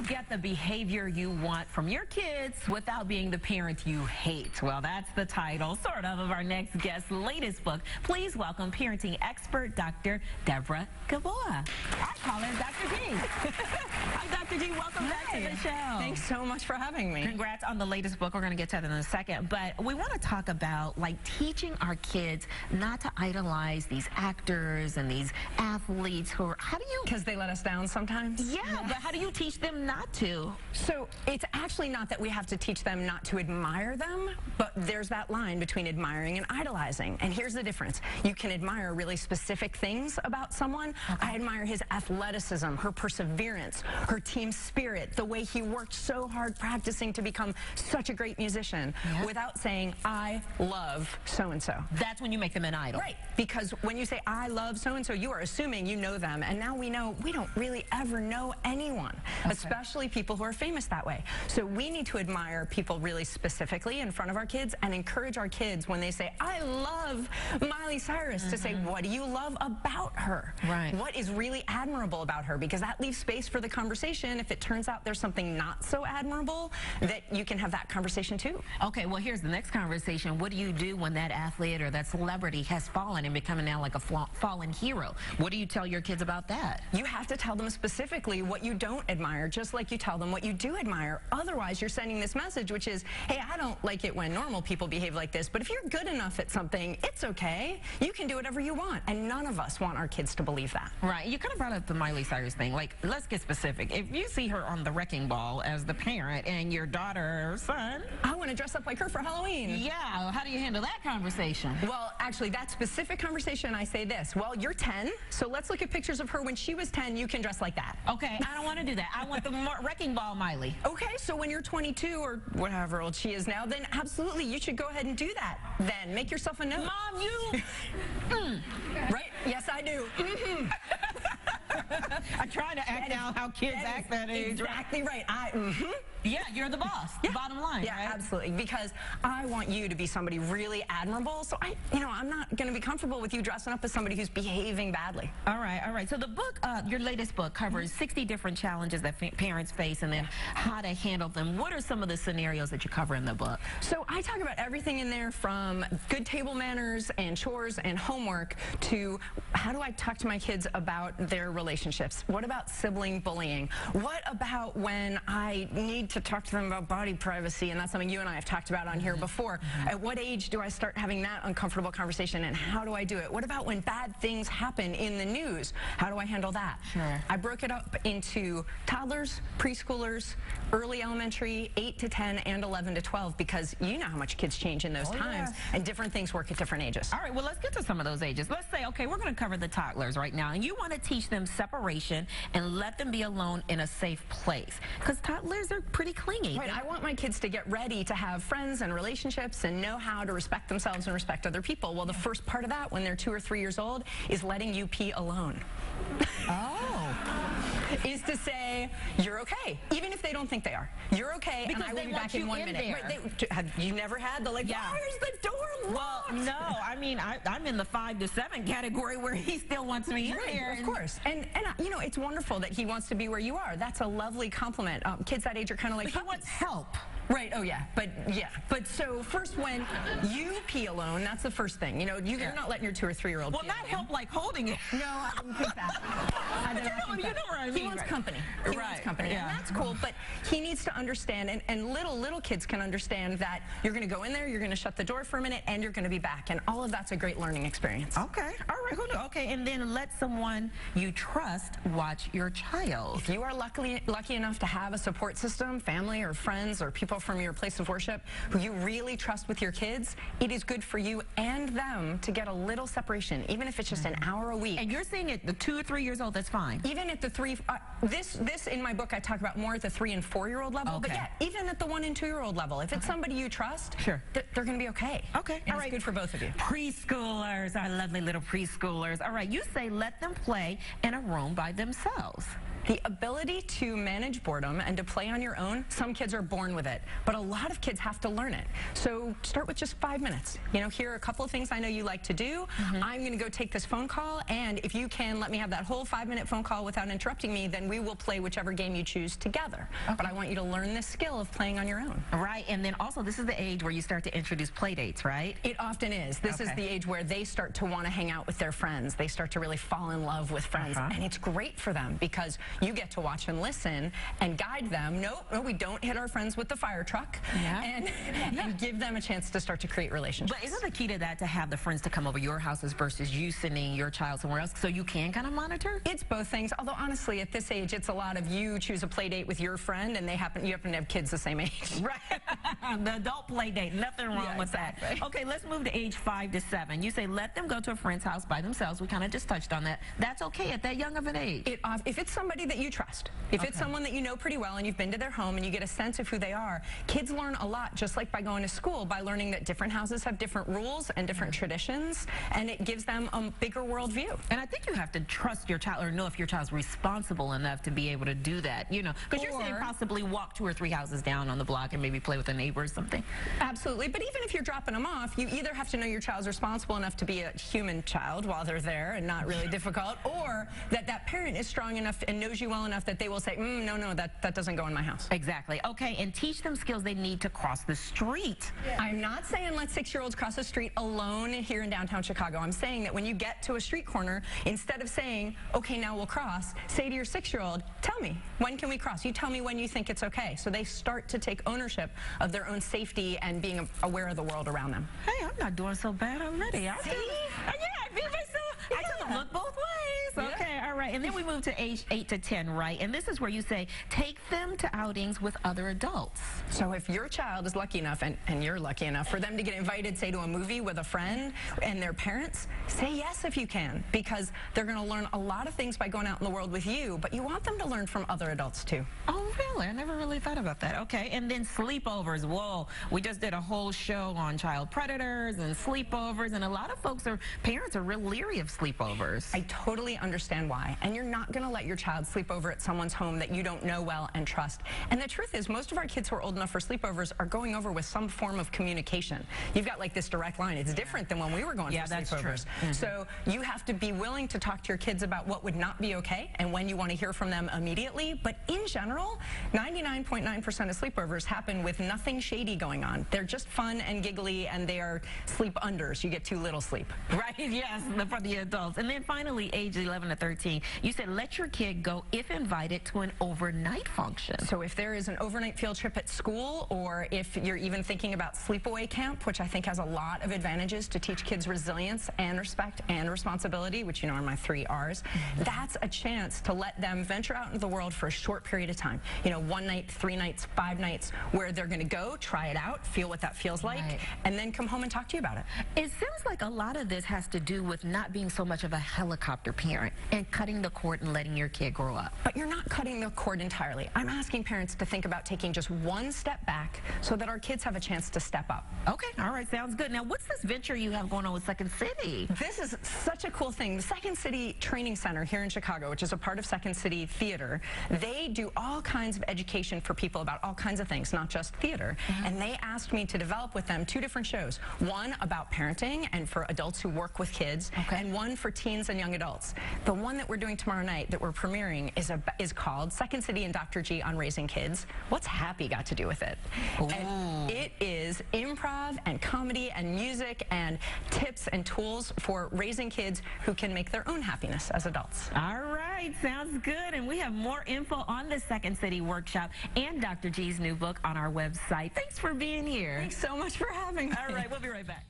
get the behavior you want from your kids without being the parent you hate. Well, that's the title, sort of our next guest's latest book. Please welcome parenting expert, Dr. Deborah Gavoa. I call her Dr. D. Hi, Dr. D. Welcome back to the show. Thanks so much for having me. Congrats on the latest book. We're going to get to that in a second. But we want to talk about, like, teaching our kids not to idolize these actors and these athletes who are, how do you... Because they let us down sometimes? Yeah, but how do you teach them not to? So it's actually not that we have to teach them not to admire them, but there's that line between admiring and idolizing. And here's the difference. You can admire really specific things about someone. Okay. I admire his athleticism, her perseverance, her team spirit, the way he worked so hard practicing to become such a great musician, without saying, I love so-and-so. That's when you make them an idol. Right, because when you say, I love so-and-so, you are assuming you know them. And now we know we don't really ever know anyone, especially people who are famous that way. So we need to admire people really specifically in front of our kids and encourage our kids when they say, I love Miley Cyrus, to say, what do you love about her? Right. What is really admirable about her? Because that leaves space for the conversation. If it turns out there's something not so admirable, that you can have that conversation too. Okay, well, here's the next conversation. What do you do when that athlete or that celebrity has fallen and becoming now like a fallen hero? What do you tell your kids about that? You have to tell them specifically what you don't admire, just like you tell them what you do admire. Otherwise, you're sending this message, which is, hey, I don't like it when normal people behave like this, but if you're good enough at something, it's okay. You can do whatever you want. And none of us want our kids to believe that. Right. You kind of brought up the Miley Cyrus thing. Like, let's get specific. If you see her on the wrecking ball as the parent and your daughter or son, I want to dress up like her for Halloween. Yeah. How do you handle that conversation? Well, actually, that specific conversation, I say this. Well, you're 10, so let's look at pictures of her when she was 10. You can dress like that. Okay. I don't want to do that. I want the wrecking ball Miley. Okay, so when you're 22 or whatever old she is now, then absolutely, you should go ahead and do that. Then make yourself a note. Mom, you... Right? Yes, I do. I try to act out how kids act that age. Exactly right. Yeah, you're the boss. Yeah. Bottom line. Yeah, right? Absolutely. Because I want you to be somebody really admirable. So I'm not going to be comfortable with you dressing up as somebody who's behaving badly. All right, all right. So the book, your latest book, covers 60 different challenges that parents face and then how to handle them. What are some of the scenarios that you cover in the book? So I talk about everything in there, from good table manners and chores and homework to how do I talk to my kids about their relationships? What about sibling bullying? What about when I need to talk to them about body privacy? And that's something you and I have talked about on here before. At what age do I start having that uncomfortable conversation, and how do I do it? What about when bad things happen in the news? How do I handle that? Sure. I broke it up into toddlers, preschoolers, early elementary, 8 to 10, and 11 to 12, because you know how much kids change in those times, and different things work at different ages. All right, well, let's get to some of those ages. Let's say, okay, we're going to cover the toddlers right now, and you want to teach them separation and let them be alone in a safe place, because toddlers are pretty clingy. Right, I want my kids to get ready to have friends and relationships and know how to respect themselves and respect other people. Well, the first part of that, when they're 2 or 3 years old, is letting you pee alone. Oh. Is to say, you're okay, even if they don't think they are. You're okay, because and I will be back in 1 minute. Right, have you never had the, like, why is the door locked? Well, no, I mean, I'm in the 5 to 7 category where he still wants me in there. Of course. And you know, it's wonderful that he wants to be where you are. That's a lovely compliment. Kids that age are kind of like, but he wants help. Right, oh yeah, but so first when you pee alone, that's the first thing. You know, you're not letting your 2 or 3 year old well, pee not alone. help like holding it. No, I didn't think that. You know what I mean. He wants company. He wants company, and that's cool, but he needs to understand, and little kids can understand that you're going to go in there, you're going to shut the door for a minute, and you're going to be back, and all of that's a great learning experience. Okay, all right, okay, and then let someone you trust watch your child. If you are lucky enough to have a support system, family or friends or people from your place of worship who you really trust with your kids, it is good for you and them to get a little separation, even if it's just an hour a week. And you're saying at the 2 or 3 years old, that's fine? Even at the 3, this in my book I talk about more at the 3 and 4 year old level, but yeah, even at the 1 and 2 year old level, if it's somebody you trust, they're going to be okay. Okay, and it's good for both of you. Preschoolers, our lovely little preschoolers. All right, you say let them play in a room by themselves. The ability to manage boredom and to play on your own, some kids are born with it, but a lot of kids have to learn it. So start with just 5 minutes. You know, here are a couple of things I know you like to do. I'm going to go take this phone call, and if you can let me have that whole 5-minute phone call without interrupting me, then we will play whichever game you choose together. But I want you to learn this skill of playing on your own. Right, and then also this is the age where you start to introduce play dates, right? It often is. This is the age where they start to want to hang out with their friends. They start to really fall in love with friends, and it's great for them because you get to watch and listen and guide them. No, we don't hit our friends with the fire truck, and give them a chance to start to create relationships. But isn't the key to that to have the friends to come over your houses versus you sending your child somewhere else so you can kind of monitor? It's both things, although honestly at this age it's a lot of you choose a play date with your friend and you happen to have kids the same age. Right. The adult play date, nothing wrong with that. Okay, let's move to age 5 to 7. You say let them go to a friend's house by themselves. We kind of just touched on that. That's okay at that young of an age. If it's somebody that you trust, if it's someone that you know pretty well and you've been to their home and you get a sense of who they are, kids learn a lot just like by going to school, by learning that different houses have different rules and different traditions, and it gives them a bigger worldview. And I think you have to trust your child or know if your child's responsible enough to be able to do that, you know, because you're saying possibly walk 2 or 3 houses down on the block and maybe play with a neighbor or something. Absolutely, but even if you're dropping them off, you either have to know your child's responsible enough to be a human child while they're there and not really difficult, or that parent is strong enough and knows you well enough that they will say, no, that doesn't go in my house. Exactly. Okay, and teach them skills they need to cross the street. I'm not saying let 6-year-olds cross the street alone here in downtown Chicago. I'm saying that when you get to a street corner, instead of saying, okay, now we'll cross, say to your 6-year-old, tell me, when can we cross? You tell me when you think it's okay. So they start to take ownership of their own safety and being aware of the world around them. Hey, I'm not doing so bad already. I tell them look both ways. Okay, all right. And then we move to age 8 to 10, right? And this is where you say, take them to outings with other adults. So if your child is lucky enough, and you're lucky enough, for them to get invited, say, to a movie with a friend and their parents, say yes if you can, because they're going to learn a lot of things by going out in the world with you, but you want them to learn from other adults, too. Oh, really? I never really thought about that. Okay, and then sleepovers. Whoa, we just did a whole show on child predators and sleepovers, and a lot of parents are real leery of sleepovers. I totally understand why, and you're not going to let your child sleep over at someone's home that you don't know well and trust. And the truth is, most of our kids who are old enough for sleepovers are going over with some form of communication. You've got like this direct line. It's different than when we were going for sleepovers. So you have to be willing to talk to your kids about what would not be okay and when you want to hear from them immediately. But in general, 99.9% of sleepovers happen with nothing shady going on. They're just fun and giggly, and they are sleep unders. You get too little sleep. Right, yes, for the adults. And then finally, age 11 to 13, you said let your kid go if invited to an overnight function. So if there is an overnight field trip at school, or if you're even thinking about sleepaway camp, which I think has a lot of advantages to teach kids resilience and respect and responsibility, which you know are my 3 R's, that's a chance to let them venture out into the world for a short period of time. You know, 1 night, 3 nights, 5 nights, where they're going to go, try it out, feel what that feels like, and then come home and talk to you about it. It seems like a lot of this has to do with not being so much of a helicopter parent and cutting the cord and letting your kid grow up. But you're not cutting the cord entirely. I'm asking parents to think about taking just 1 step back so that our kids have a chance to step up. Okay, all right, sounds good. Now, what's this venture you have going on with Second City? This is such a cool thing. The Second City Training Center here in Chicago, which is a part of Second City Theater, they do all kinds of education for people about all kinds of things, not just theater. And they asked me to develop with them 2 different shows. One about parenting and for adults who work with kids, and one for teens and young adults. The one that we're doing tomorrow night that we're premiering is called Second City and Dr. G on Raising Kids. What's happy got to do with it? And it is improv and comedy and music and tips and tools for raising kids who can make their own happiness as adults. All right, sounds good. And we have more info on the Second City workshop and Dr. G's new book on our website. Thanks for being here. Thanks so much for having me. All right, we'll be right back.